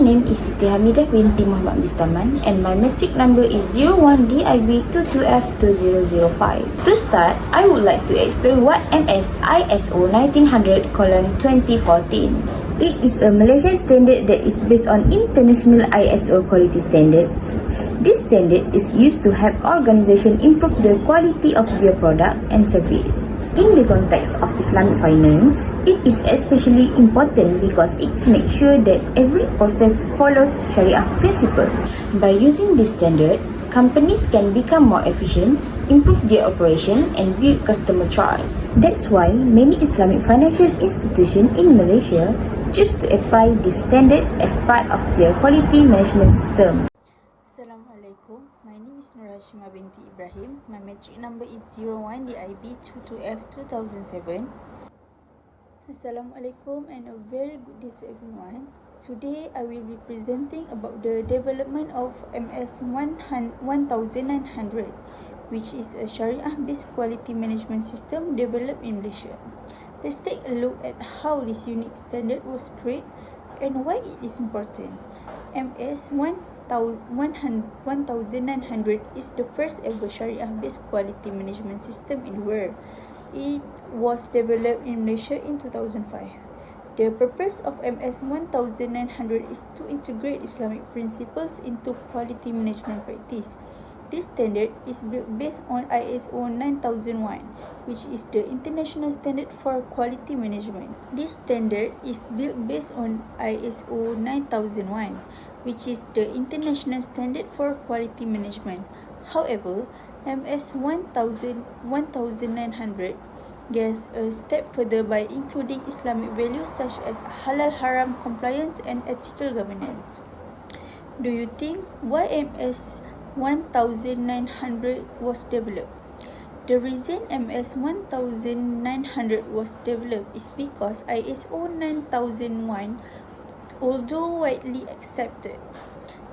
name is Siti Hamidah binti Muhammad Bistaman and my matric number is 01DIB22F2005. To start, I would like to explain what MS ISO 1900:2014. It is a Malaysian standard that is based on international ISO quality standards. This standard is used to help organizations improve the quality of their product and service. In the context of Islamic finance, it is especially important because it makes sure that every process follows Sharia principles. By using this standard, companies can become more efficient, improve their operation, and build customer trust. That's why many Islamic financial institutions in Malaysia choose to apply this standard as part of their quality management system. Assalamualaikum. My name is Nur Hashimah binti Ibrahim. My matric number is 01DIB22F2007. Assalamualaikum and a very good day to everyone. Today I will be presenting about the development of MS 1900, which is a Sharia-based quality management system developed in Malaysia. Let's take a look at how this unique standard was created and why it is important. MS 1900 is the first ever Sharia-based quality management system in the world. It was developed in Malaysia in 2005. The purpose of MS 1900 is to integrate Islamic principles into quality management practice. This standard is built based on ISO 9001, which is the international standard for quality management. This standard is built based on ISO 9001, which is the international standard for quality management. However, MS 1900 goes a step further by including Islamic values such as halal haram compliance and ethical governance. Do you think why MS 1900 was developed? The reason MS 1900 was developed is because ISO 9001, although widely accepted,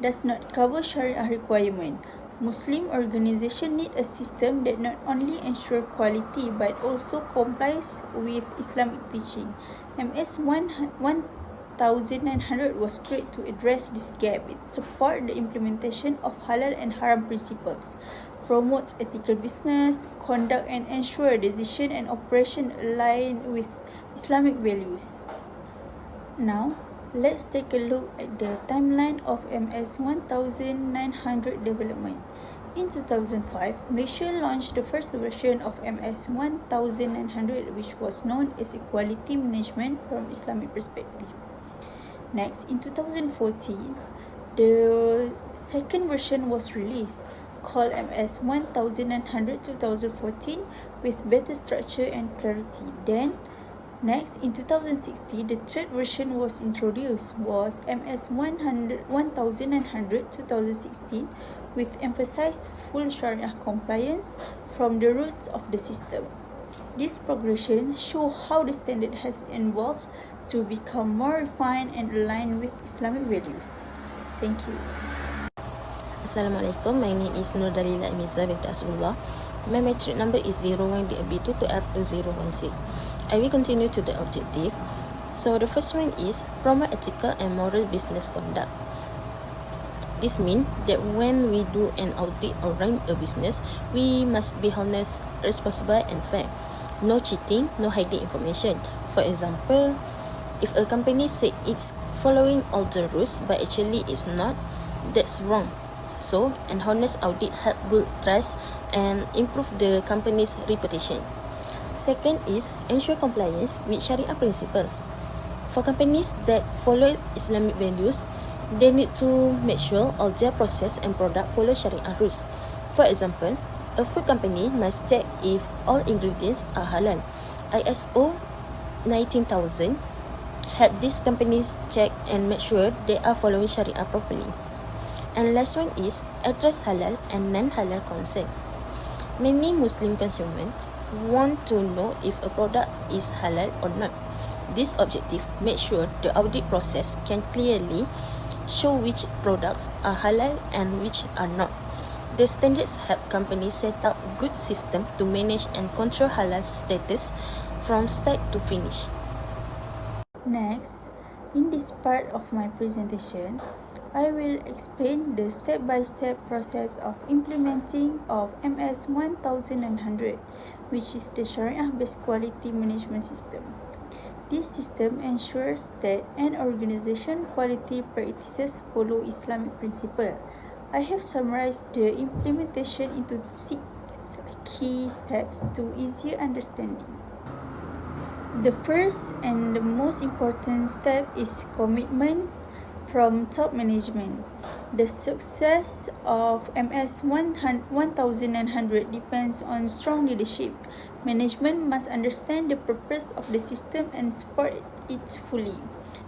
does not cover Sharia requirement. Muslim organizations need a system that not only ensure quality but also complies with Islamic teaching. MS 1900 was created to address this gap. It supports the implementation of halal and haram principles, promotes ethical business conduct, and ensure decision and operation align with Islamic values. Now, let's take a look at the timeline of MS 1900 development. In 2005, Malaysia launched the first version of MS 1900, which was known as Quality Management from Islamic perspective. Next, in 2014, the second version was released, called MS 1900 2014, with better structure and clarity. Then, next, in 2016, the third version was introduced, was MS 1900 2016, with emphasized full Sharia compliance from the roots of the system. This progression shows how the standard has evolved to become more refined and aligned with Islamic values. Thank you. Assalamualaikum. My name is Nur Dalila Amiza binti Asrullah. My matric number is 01DIB22F2016. I will continue to the objective. So the first one is promote ethical and moral business conduct. This means that when we do an audit or run a business, we must be honest, responsible and fair. No cheating, no hiding information. For example, if a company said it's following all the rules but actually it's not, that's wrong. So, an honest audit helps build trust and improve the company's reputation. Second is ensure compliance with Sharia principles. For companies that follow Islamic values, they need to make sure all their process and product follow Sharia rules. For example, a food company must check if all ingredients are halal. ISO 19000 help these companies check and make sure they are following Sharia properly. And last one is address halal and non-halal concept. Many Muslim consumers want to know if a product is halal or not. This objective makes sure the audit process can clearly show which products are halal and which are not. The standards help companies set up good system to manage and control halal status from start to finish. Next, In this part of my presentation, I will explain the step-by-step process of implementing of MS 1100, which is the Sharia-based quality management system. This system ensures that an organization quality practices follow Islamic principle. I have summarized the implementation into 6 key steps to easier understanding. The first and the most important step is commitment from top management. The success of MS 1100 depends on strong leadership. Management must understand the purpose of the system and support it fully.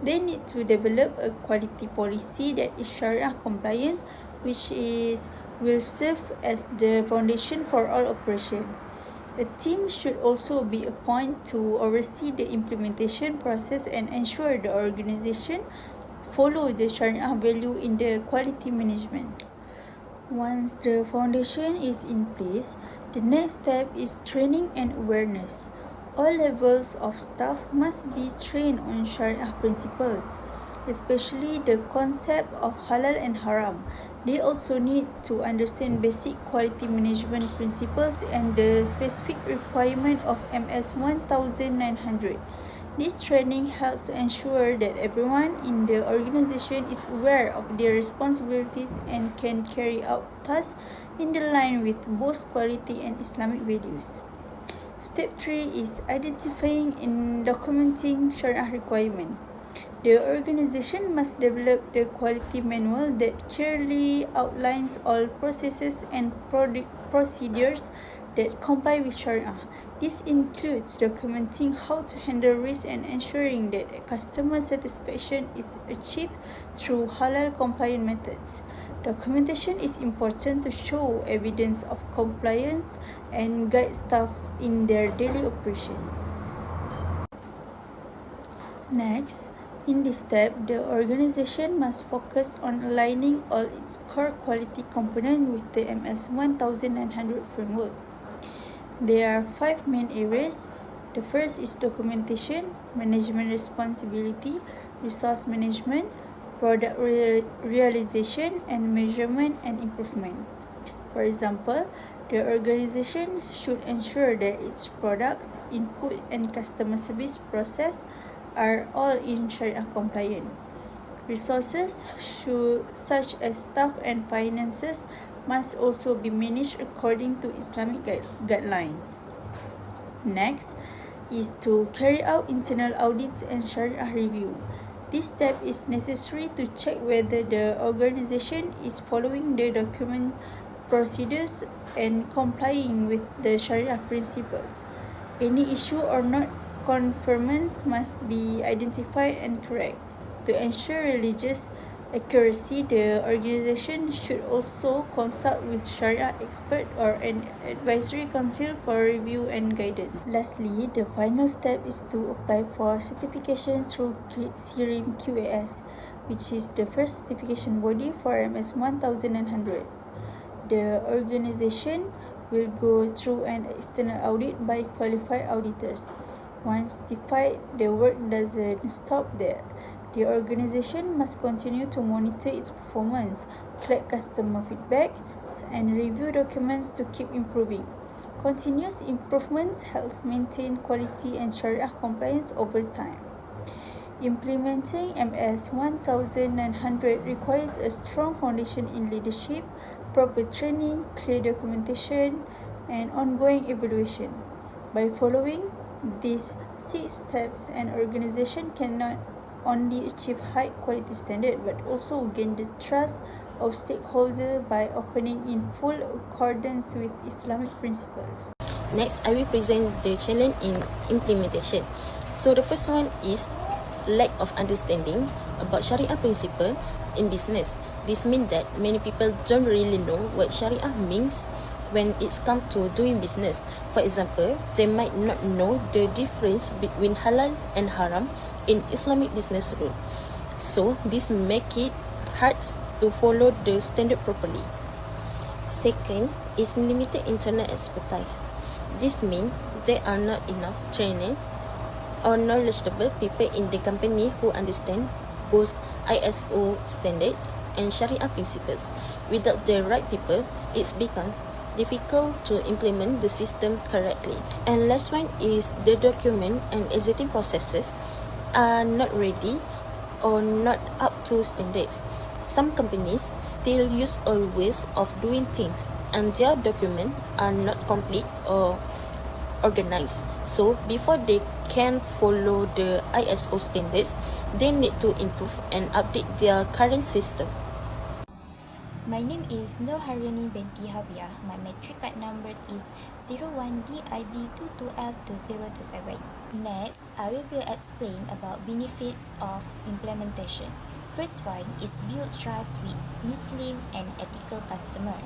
They need to develop a quality policy that is Sharia compliant, which will serve as the foundation for all operation. A team should also be appointed to oversee the implementation process and ensure the organization follow the Sharia value in the quality management. Once the foundation is in place, the next step is training and awareness. All levels of staff must be trained on Sharia principles, especially the concept of halal and haram. They also need to understand basic quality management principles and the specific requirement of MS 1900. This training helps ensure that everyone in the organization is aware of their responsibilities and can carry out tasks in the line with both quality and Islamic values. Step 3 is identifying and documenting Sharia requirement. The organization must develop the quality manual that clearly outlines all processes and procedures that comply with Sharia. This includes documenting how to handle risk and ensuring that customer satisfaction is achieved through halal compliant methods. Documentation is important to show evidence of compliance and guide staff in their daily operation. Next, in this step, the organization must focus on aligning all its core quality components with the MS 1900 framework. There are 5 main areas. The first is documentation, management responsibility, resource management, product realization, and measurement and improvement. For example, the organization should ensure that its products, input, and customer service process are all in Sharia compliant. Resources such as staff and finances must also be managed according to Islamic guideline. Next is to carry out internal audits and Sharia review. This step is necessary to check whether the organization is following the document procedures and complying with the Sharia principles. Any issue or not conformance must be identified and correct. To ensure religious accuracy, the organization should also consult with Sharia expert or an advisory council for review and guidance. Lastly, the final step is to apply for certification through SIRIM QAS, which is the first certification body for MS 1900. The organization will go through an external audit by qualified auditors. Once certified, the work doesn't stop there. The organization must continue to monitor its performance, collect customer feedback, and review documents to keep improving. Continuous improvements helps maintain quality and Sharia compliance over time. Implementing MS 1900 requires a strong foundation in leadership, proper training, clear documentation, and ongoing evaluation. By following these 6 steps, an organization can not only achieve high quality standard but also gain the trust of stakeholders by operating in full accordance with Islamic principles. Next, I will present the challenge in implementation. So the first one is lack of understanding about Sharia principle in business. This means that many people don't really know what Sharia means when it's come to doing business. For example, they might not know the difference between halal and haram in Islamic business rule. So this make it hard to follow the standard properly. Second is limited internal expertise. This means there are not enough training or knowledgeable people in the company who understand both ISO standards and Sharia principles. Without the right people, it's become difficult to implement the system correctly. And last one is the document and existing processes are not ready or not up to standards. Some companies still use old ways of doing things and their documents are not complete or organized. So before they can follow the ISO standards, they need to improve and update their current system. My name is Nur Haryani binti Hawiah. My matric card numbers is 01BIB22F2027. Next, I will explain about benefits of implementation. First one is build trust with Muslim and ethical customer.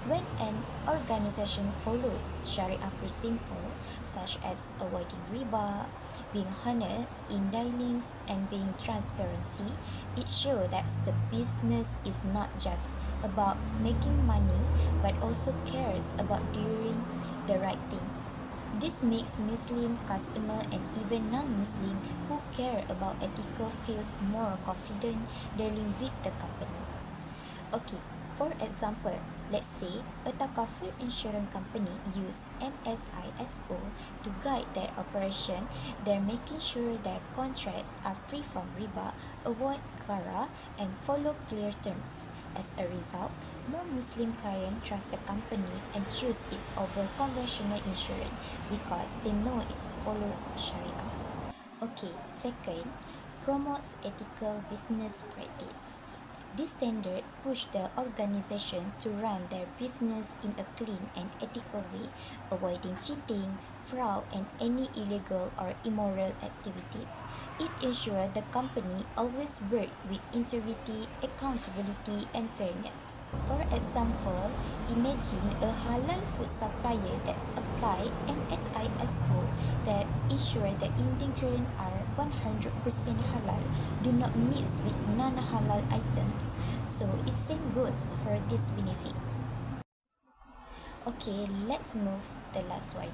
When an organization follows Sharia principles such as avoiding riba, being honest in dealings, and being transparency, it shows that the business is not just about making money but also cares about doing the right things. This makes Muslim customer and even non-Muslim who care about ethical feels more confident dealing with the company. Okay, for example, let's say a takaful insurance company use MSISO to guide their operation. They're making sure their contracts are free from riba, avoid kara, and follow clear terms. As a result, more Muslim clients trust the company and choose it over conventional insurance because they know it follows Sharia. Okay, second, promotes ethical business practice. This standard pushed the organization to run their business in a clean and ethical way, avoiding cheating, fraud, and any illegal or immoral activities. It ensured the company always worked with integrity, accountability, and fairness. For example, imagine a halal food supplier that's applied MSISO that ensure the ingredients are 100% halal, do not mix with non-halal items. So it same goes for these benefits. Okay, let's move the last one.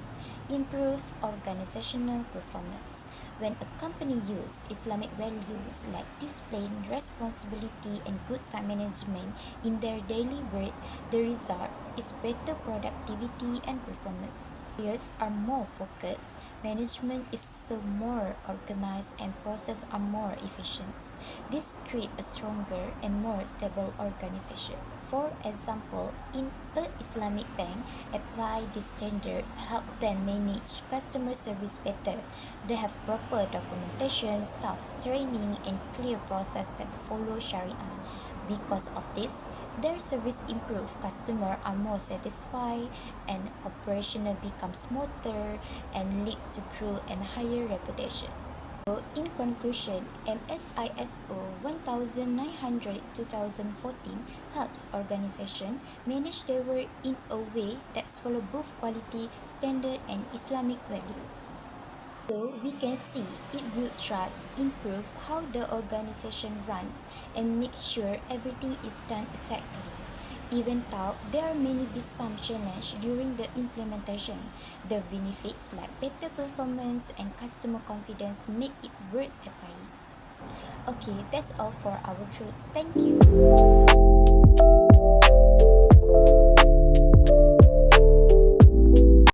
Improve organizational performance. When a company uses Islamic values like discipline, responsibility, and good time management in their daily work, the result is better productivity and performance. Employees are more focused, management is so more organized, and processes are more efficient. This creates a stronger and more stable organization. For example, in an Islamic bank, apply these standards help them manage customer service better. They have proper documentation, staff training, and clear process that follow Sharia. Because of this, their service improves, customers are more satisfied, and operational becomes smoother and leads to growth and higher reputation. So, in conclusion, MSISO 1900-2014 helps organizations manage their work in a way that follows both quality, standard, and Islamic values. So we can see it builds trust, improve how the organization runs, and makes sure everything is done exactly. Even though there are many some challenges during the implementation, the benefits like better performance and customer confidence make it worth applying. Okay, that's all for our groups. Thank you.